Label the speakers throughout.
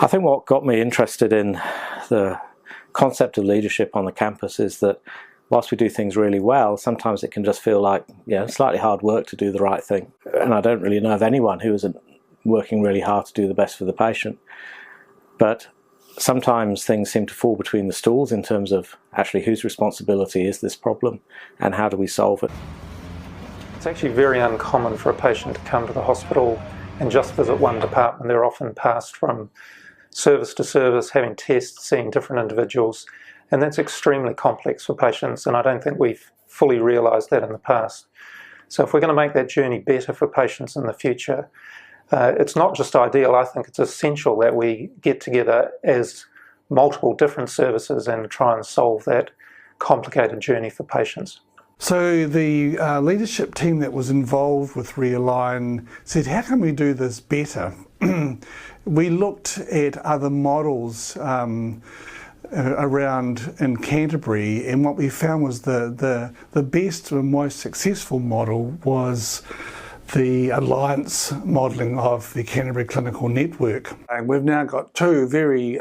Speaker 1: I think what got me interested in the concept of leadership on the campus is that whilst we do things really well, sometimes it can just feel like, slightly hard work to do the right thing. And I don't really know of anyone who isn't working really hard to do the best for the patient. But sometimes things seem to fall between the stools in terms of actually whose responsibility is this problem and how do we solve it.
Speaker 2: It's actually very uncommon for a patient to come to the hospital and just visit one department. They're often passed from service to service, having tests, seeing different individuals, and that's extremely complex for patients, and I don't think we've fully realised that in the past. So if we're going to make that journey better for patients in the future, it's not just ideal, I think it's essential that we get together as multiple different services and try and solve that complicated journey for patients.
Speaker 3: So the leadership team that was involved with Realign said, how can we do this better? We looked at other models around in Canterbury, and what we found was the best and most successful model was the alliance modelling of the Canterbury Clinical Network. And we've now got two very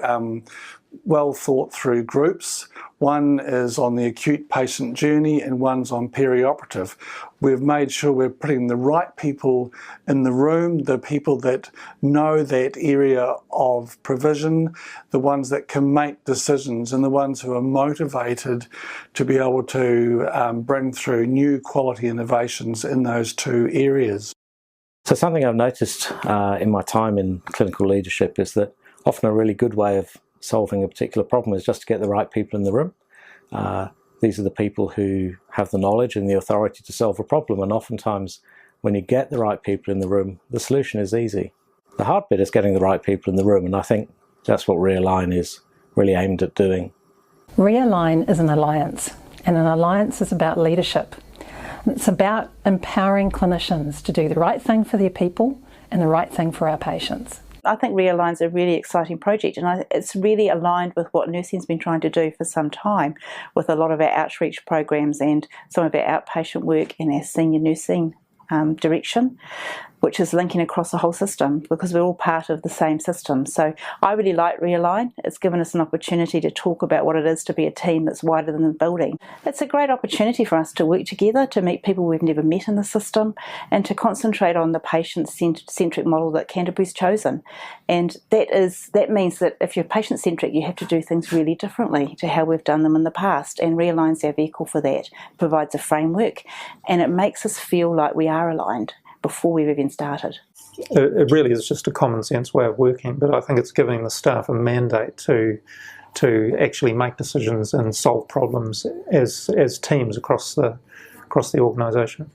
Speaker 3: well thought through groups. One is on the acute patient journey and one's on perioperative. We've made sure we're putting the right people in the room, the people that know that area of provision, the ones that can make decisions, and the ones who are motivated to be able to bring through new quality innovations in those two areas.
Speaker 1: So something I've noticed in my time in clinical leadership is that often a really good way of solving a particular problem is just to get the right people in the room. These are the people who have the knowledge and the authority to solve a problem, and oftentimes when you get the right people in the room, the solution is easy. The hard bit is getting the right people in the room, and I think that's what Realign is really aimed at doing.
Speaker 4: Realign is an alliance, and an alliance is about leadership. It's about empowering clinicians to do the right thing for their people and the right thing for our patients.
Speaker 5: I think Realign's a really exciting project, and it's really aligned with what nursing's been trying to do for some time with a lot of our outreach programs and some of our outpatient work in our senior nursing direction, which is linking across the whole system because we're all part of the same system. So I really like Realign. It's given us an opportunity to talk about what it is to be a team that's wider than the building. It's a great opportunity for us to work together, to meet people we've never met in the system, and to concentrate on the patient-centric model that Canterbury's chosen. And that means that if you're patient-centric, you have to do things really differently to how we've done them in the past, and Realign's our vehicle for that. It provides a framework, and it makes us feel like we are aligned before we've even started.
Speaker 2: It really is just a common sense way of working, but I think it's giving the staff a mandate to actually make decisions and solve problems as teams across the organisation.